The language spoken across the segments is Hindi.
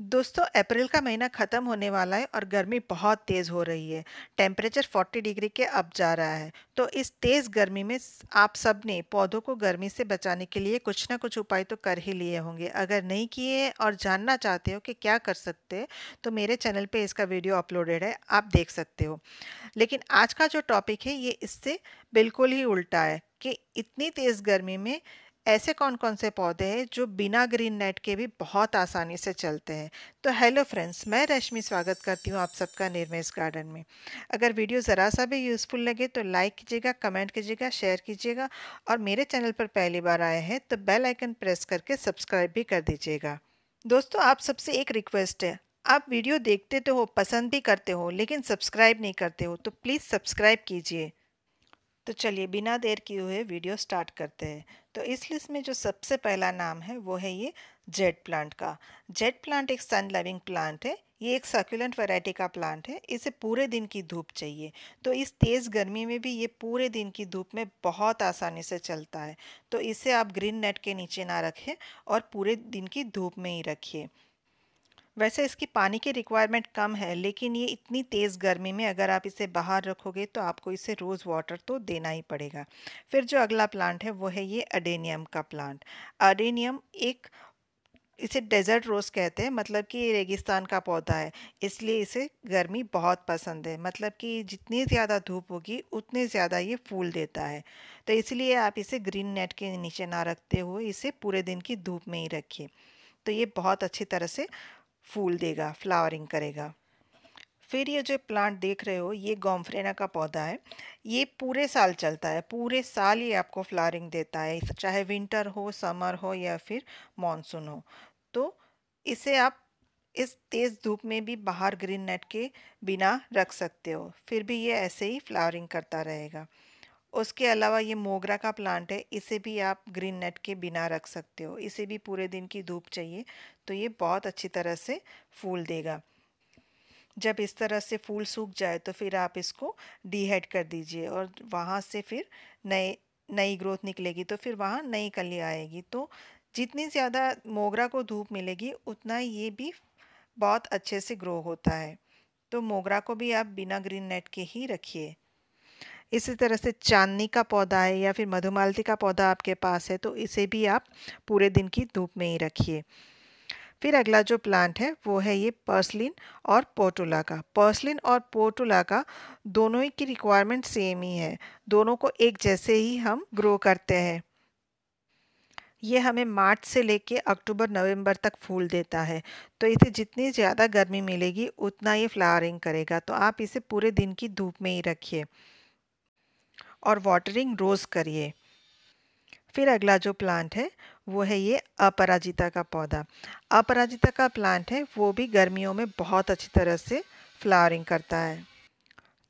दोस्तों अप्रैल का महीना ख़त्म होने वाला है और गर्मी बहुत तेज़ हो रही है। टेम्परेचर 40 डिग्री के अब जा रहा है। तो इस तेज़ गर्मी में आप सब ने पौधों को गर्मी से बचाने के लिए कुछ ना कुछ उपाय तो कर ही लिए होंगे। अगर नहीं किए और जानना चाहते हो कि क्या कर सकते हैं तो मेरे चैनल पे इसका वीडियो अपलोडेड है, आप देख सकते हो। लेकिन आज का जो टॉपिक है ये इससे बिल्कुल ही उल्टा है कि इतनी तेज़ गर्मी में ऐसे कौन-कौन से पौधे हैं जो बिना ग्रीन नेट के भी बहुत आसानी से चलते हैं। तो हेलो फ्रेंड्स, मैं रश्मि स्वागत करती हूँ आप सबका निर्मेश गार्डन में। अगर वीडियो ज़रा सा भी यूज़फुल लगे तो लाइक कीजिएगा, कमेंट कीजिएगा, शेयर कीजिएगा और मेरे चैनल पर पहली बार आए हैं तो बेल आइकन प्रेस करके सब्सक्राइब भी कर दीजिएगा। दोस्तों आप सबसे एक रिक्वेस्ट है, आप वीडियो देखते तो हो, पसंद भी करते हो, लेकिन सब्सक्राइब नहीं करते हो, तो प्लीज़ सब्सक्राइब कीजिए। तो चलिए बिना देर किए हुए वीडियो स्टार्ट करते हैं। तो इस लिस्ट में जो सबसे पहला नाम है वो है ये जेड प्लांट का। जेड प्लांट एक सन लविंग प्लांट है। ये एक सक्यूलेंट वैरायटी का प्लांट है। इसे पूरे दिन की धूप चाहिए। तो इस तेज़ गर्मी में भी ये पूरे दिन की धूप में बहुत आसानी से चलता है। तो इसे आप ग्रीन नेट के नीचे ना रखें और पूरे दिन की धूप में ही रखिए। वैसे इसकी पानी की रिक्वायरमेंट कम है, लेकिन ये इतनी तेज़ गर्मी में अगर आप इसे बाहर रखोगे तो आपको इसे रोज़ वाटर तो देना ही पड़ेगा। फिर जो अगला प्लांट है वो है ये अडेनियम का प्लांट। अडेनियम एक इसे डेज़र्ट रोज़ कहते हैं, मतलब कि ये रेगिस्तान का पौधा है, इसलिए इसे गर्मी बहुत पसंद है। मतलब कि जितनी ज़्यादा धूप होगी उतने ज़्यादा ये फूल देता है। तो इसलिए आप इसे ग्रीन नेट के नीचे ना रखते हुए इसे पूरे दिन की धूप में ही रखिए। तो ये बहुत अच्छी तरह से फूल देगा, फ्लावरिंग करेगा। फिर ये जो प्लांट देख रहे हो ये गॉम्फ्रेना का पौधा है। ये पूरे साल चलता है, पूरे साल ये आपको फ्लावरिंग देता है, चाहे विंटर हो, समर हो या फिर मॉनसून हो। तो इसे आप इस तेज़ धूप में भी बाहर ग्रीन नेट के बिना रख सकते हो, फिर भी ये ऐसे ही फ्लावरिंग करता रहेगा। उसके अलावा ये मोगरा का प्लांट है, इसे भी आप ग्रीन नेट के बिना रख सकते हो, इसे भी पूरे दिन की धूप चाहिए। तो ये बहुत अच्छी तरह से फूल देगा। जब इस तरह से फूल सूख जाए तो फिर आप इसको डीहेड कर दीजिए और वहाँ से फिर नए नई ग्रोथ निकलेगी, तो फिर वहाँ नई कली आएगी। तो जितनी ज़्यादा मोगरा को धूप मिलेगी उतना ही ये भी बहुत अच्छे से ग्रो होता है। तो मोगरा को भी आप बिना ग्रीन नेट के ही रखिए। इसी तरह से चांदनी का पौधा है या फिर मधुमालती का पौधा आपके पास है तो इसे भी आप पूरे दिन की धूप में ही रखिए। फिर अगला जो प्लांट है वो है ये पर्सलिन और पोर्टुला का। पर्सलिन और पोर्टुला का दोनों ही की रिक्वायरमेंट सेम ही है, दोनों को एक जैसे ही हम ग्रो करते हैं। ये हमें मार्च से लेके अक्टूबर नवंबर तक फूल देता है। तो इसे जितनी ज़्यादा गर्मी मिलेगी उतना ये फ्लावरिंग करेगा। तो आप इसे पूरे दिन की धूप में ही रखिए और वाटरिंग रोज़ करिए। फिर अगला जो प्लांट है वो है ये अपराजिता का पौधा। अपराजिता का प्लांट है वो भी गर्मियों में बहुत अच्छी तरह से फ्लावरिंग करता है।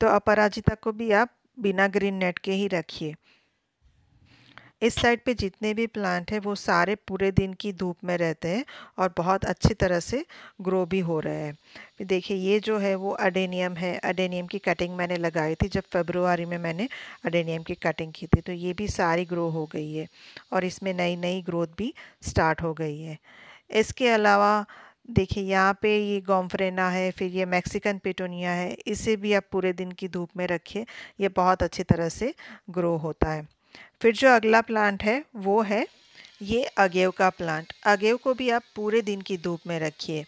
तो अपराजिता को भी आप बिना ग्रीन नेट के ही रखिए। इस साइड पे जितने भी प्लांट हैं वो सारे पूरे दिन की धूप में रहते हैं और बहुत अच्छी तरह से ग्रो भी हो रहे हैं। फिर देखिए ये जो है वो अडेनियम है। अडेनियम की कटिंग मैंने लगाई थी जब फरवरी में मैंने अडेनियम की कटिंग की थी, तो ये भी सारी ग्रो हो गई है और इसमें नई नई ग्रोथ भी स्टार्ट हो गई है। इसके अलावा देखिए यहाँ पे ये गॉम्फ्रेना है, फिर ये मैक्सिकन पिटोनिया है, इसे भी आप पूरे दिन की धूप में रखिए, ये बहुत अच्छी तरह से ग्रो होता है। फिर जो अगला प्लांट है वो है ये अगेव का प्लांट। अगेव को भी आप पूरे दिन की धूप में रखिए।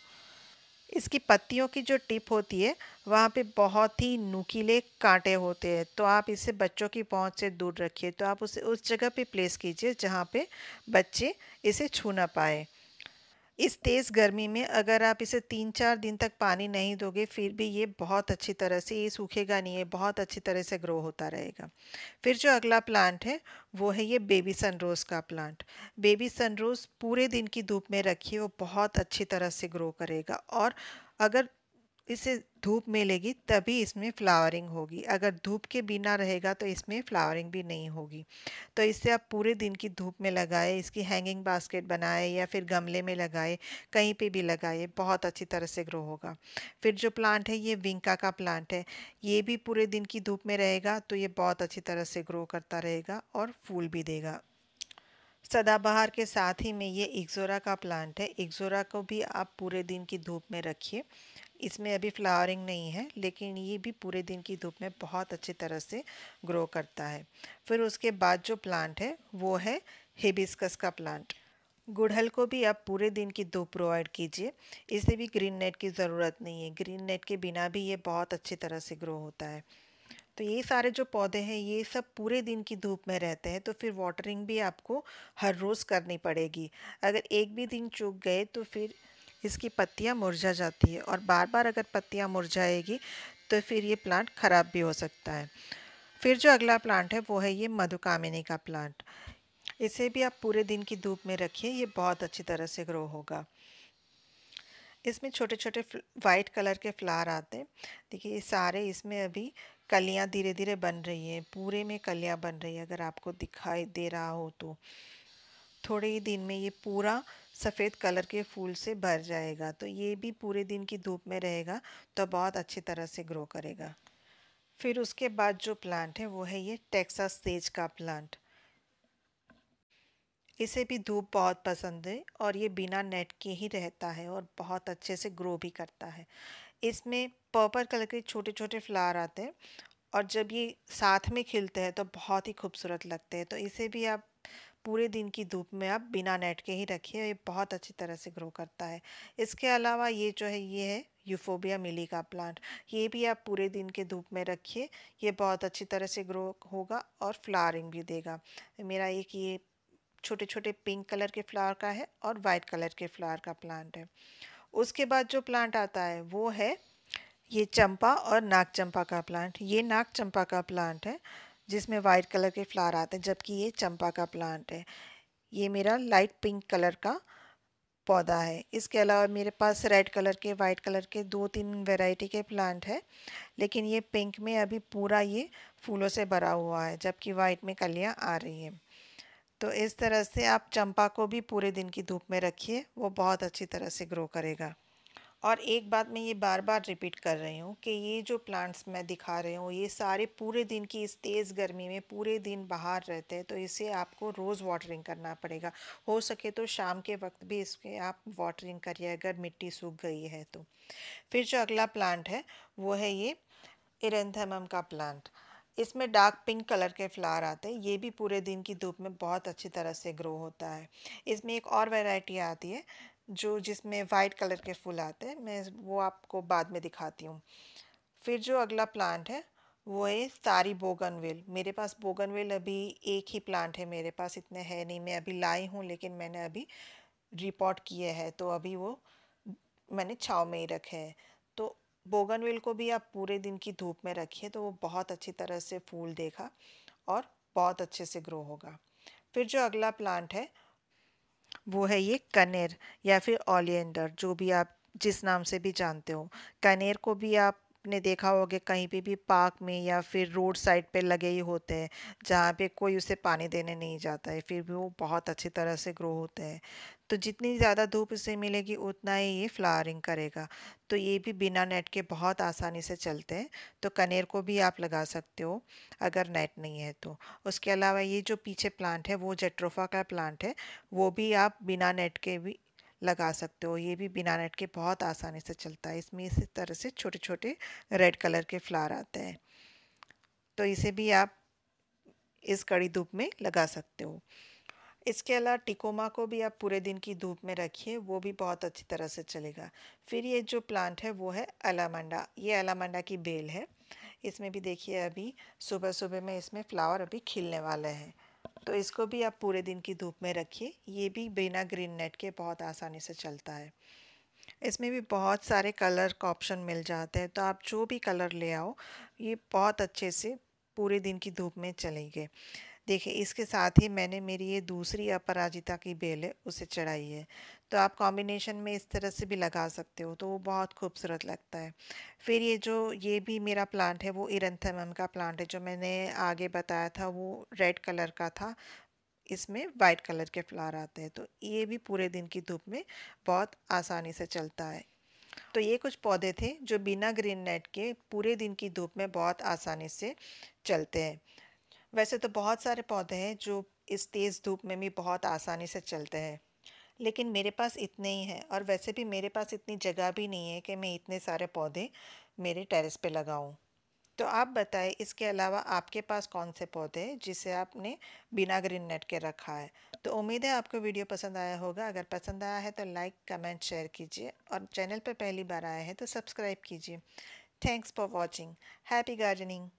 इसकी पत्तियों की जो टिप होती है वहाँ पे बहुत ही नुकीले कांटे होते हैं, तो आप इसे बच्चों की पहुँच से दूर रखिए। तो आप उसे उस जगह पे प्लेस कीजिए जहाँ पे बच्चे इसे छू ना पाए। इस तेज़ गर्मी में अगर आप इसे 3-4 दिन तक पानी नहीं दोगे फिर भी ये बहुत अच्छी तरह से, ये सूखेगा नहीं, है बहुत अच्छी तरह से ग्रो होता रहेगा। फिर जो अगला प्लांट है वो है ये बेबी सनरोज़ का प्लांट। बेबी सनरोज़ पूरे दिन की धूप में रखिए, वो बहुत अच्छी तरह से ग्रो करेगा और अगर इसे धूप मिलेगी तभी इसमें फ्लावरिंग होगी। अगर धूप के बिना रहेगा तो इसमें फ्लावरिंग भी नहीं होगी। तो इसे आप पूरे दिन की धूप में लगाए, इसकी हैंगिंग बास्केट बनाए या फिर गमले में लगाए, कहीं पे भी लगाए, बहुत अच्छी तरह से ग्रो होगा। फिर जो प्लांट है ये विंका का प्लांट है। ये भी पूरे दिन की धूप में रहेगा तो ये बहुत अच्छी तरह से ग्रो करता रहेगा और फूल भी देगा। सदाबहार के साथ ही में ये इक्ज़ोरा का प्लांट है। इक्ज़ोरा को भी आप पूरे दिन की धूप में रखिए। इसमें अभी फ्लावरिंग नहीं है, लेकिन ये भी पूरे दिन की धूप में बहुत अच्छी तरह से ग्रो करता है। फिर उसके बाद जो प्लांट है वो है हिबिस्कस का प्लांट। गुड़हल को भी आप पूरे दिन की धूप प्रोवाइड कीजिए। इसे भी ग्रीन नेट की ज़रूरत नहीं है। ग्रीन नेट के बिना भी ये बहुत अच्छी तरह से ग्रो होता है। तो ये सारे जो पौधे हैं ये सब पूरे दिन की धूप में रहते हैं, तो फिर वाटरिंग भी आपको हर रोज़ करनी पड़ेगी। अगर एक भी दिन चूक गए तो फिर इसकी पत्तियां मुरझा जाती है, और बार बार अगर पत्तियां मुरझाएगी तो फिर ये प्लांट ख़राब भी हो सकता है। फिर जो अगला प्लांट है वो है ये मधुकामिनी का प्लांट। इसे भी आप पूरे दिन की धूप में रखिए, ये बहुत अच्छी तरह से ग्रो होगा। इसमें छोटे छोटे वाइट कलर के फ्लावर आते हैं। देखिए ये सारे इसमें अभी कलियां धीरे धीरे बन रही हैं, पूरे में कलियां बन रही है। अगर आपको दिखाई दे रहा हो तो थोड़े ही दिन में ये पूरा सफ़ेद कलर के फूल से भर जाएगा। तो ये भी पूरे दिन की धूप में रहेगा तो बहुत अच्छी तरह से ग्रो करेगा। फिर उसके बाद जो प्लांट है वो है ये टेक्सास सेज का प्लांट। इसे भी धूप बहुत पसंद है और ये बिना नेट के ही रहता है और बहुत अच्छे से ग्रो भी करता है। इसमें पर्पल कलर के छोटे छोटे फ्लावर आते हैं, और जब ये साथ में खिलते हैं तो बहुत ही खूबसूरत लगते हैं। तो इसे भी आप पूरे दिन की धूप में आप बिना नेट के ही रखिए, ये बहुत अच्छी तरह से ग्रो करता है। इसके अलावा ये जो है ये है यूफोबिया मिली का प्लांट। ये भी आप पूरे दिन के धूप में रखिए, ये बहुत अच्छी तरह से ग्रो होगा और फ्लावरिंग भी देगा। मेरा एक ये छोटे छोटे पिंक कलर के फ्लावर का है और वाइट कलर के फ्लावर का प्लांट है। उसके बाद जो प्लांट आता है वो है ये चंपा और नाग चंपा का प्लांट। ये नाग चंपा का प्लांट है जिसमें वाइट कलर के फ्लावर आते हैं, जबकि ये चंपा का प्लांट है। ये मेरा लाइट पिंक कलर का पौधा है। इसके अलावा मेरे पास रेड कलर के, वाइट कलर के दो तीन वैरायटी के प्लांट है, लेकिन ये पिंक में अभी पूरा ये फूलों से भरा हुआ है, जबकि वाइट में कलियां आ रही हैं। तो इस तरह से आप चंपा को भी पूरे दिन की धूप में रखिए, वो बहुत अच्छी तरह से ग्रो करेगा। और एक बात मैं ये बार बार रिपीट कर रही हूँ कि ये जो प्लांट्स मैं दिखा रही हूँ ये सारे पूरे दिन की इस तेज़ गर्मी में पूरे दिन बाहर रहते हैं, तो इसे आपको रोज़ वाटरिंग करना पड़ेगा। हो सके तो शाम के वक्त भी इसके आप वाटरिंग करिए अगर मिट्टी सूख गई है तो। फिर जो अगला प्लांट है वो है ये इरेंथेमम का प्लांट। इसमें डार्क पिंक कलर के फ्लावर आते हैं। ये भी पूरे दिन की धूप में बहुत अच्छी तरह से ग्रो होता है। इसमें एक और वैरायटी आती है जो जिसमें वाइट कलर के फूल आते हैं, मैं वो आपको बाद में दिखाती हूँ। फिर जो अगला प्लांट है वो है सारी बोगनविल। मेरे पास बोगनविल अभी एक ही प्लांट है, मेरे पास इतने है नहीं। मैं अभी लाई हूँ लेकिन मैंने अभी रिपोर्ट किए हैं, तो अभी वो मैंने छाँव में ही रखे हैं। तो बोगनविल को भी आप पूरे दिन की धूप में रखिए तो वो बहुत अच्छी तरह से फूल देगा और बहुत अच्छे से ग्रो होगा। फिर जो अगला प्लांट है वो है ये कनेर या फिर ओलिएंडर, जो भी आप जिस नाम से भी जानते हो। कनेर को भी आपने देखा होगा कहीं पे भी पार्क में या फिर रोड साइड पे लगे ही होते हैं, जहाँ पे कोई उसे पानी देने नहीं जाता है, फिर भी वो बहुत अच्छी तरह से ग्रो होते हैं। तो जितनी ज़्यादा धूप इसे मिलेगी उतना ही ये फ्लावरिंग करेगा। तो ये भी बिना नेट के बहुत आसानी से चलते हैं, तो कनेर को भी आप लगा सकते हो अगर नेट नहीं है तो। उसके अलावा ये जो पीछे प्लांट है वो जेट्रोफा का प्लांट है, वो भी आप बिना नेट के भी लगा सकते हो। ये भी बिना नेट के बहुत आसानी से चलता है। इसमें इस तरह से छोटे छोटे रेड कलर के फ्लावर आते हैं, तो इसे भी आप इस कड़ी धूप में लगा सकते हो। इसके अलावा टिकोमा को भी आप पूरे दिन की धूप में रखिए, वो भी बहुत अच्छी तरह से चलेगा। फिर ये जो प्लांट है वो है अलामंडा। ये अलामंडा की बेल है। इसमें भी देखिए अभी सुबह सुबह में इसमें फ्लावर अभी खिलने वाले हैं, तो इसको भी आप पूरे दिन की धूप में रखिए। ये भी बिना ग्रीन नेट के बहुत आसानी से चलता है। इसमें भी बहुत सारे कलर का ऑप्शन मिल जाते हैं, तो आप जो भी कलर ले आओ ये बहुत अच्छे से पूरे दिन की धूप में चलेंगे। देखिए इसके साथ ही मैंने मेरी ये दूसरी अपराजिता की बेल है उसे चढ़ाई है, तो आप कॉम्बिनेशन में इस तरह से भी लगा सकते हो, तो वो बहुत खूबसूरत लगता है। फिर ये भी मेरा प्लांट है वो इरेंथेमम का प्लांट है, जो मैंने आगे बताया था वो रेड कलर का था। इसमें वाइट कलर के फ्लावर आते हैं, तो ये भी पूरे दिन की धूप में बहुत आसानी से चलता है। तो ये कुछ पौधे थे जो बिना ग्रीन नेट के पूरे दिन की धूप में बहुत आसानी से चलते हैं। वैसे तो बहुत सारे पौधे हैं जो इस तेज़ धूप में भी बहुत आसानी से चलते हैं। लेकिन मेरे पास इतने ही हैं, और वैसे भी मेरे पास इतनी जगह भी नहीं है कि मैं इतने सारे पौधे मेरे टेरेस पे लगाऊं। तो आप बताएं, इसके अलावा आपके पास कौन से पौधे हैं जिसे आपने बिना ग्रीन नेट के रखा है। तो उम्मीद है आपको वीडियो पसंद आया होगा। अगर पसंद आया है तो लाइक कमेंट शेयर कीजिए, और चैनल पर पहली बार आए हैं तो सब्सक्राइब कीजिए। Thanks for watching. Happy gardening.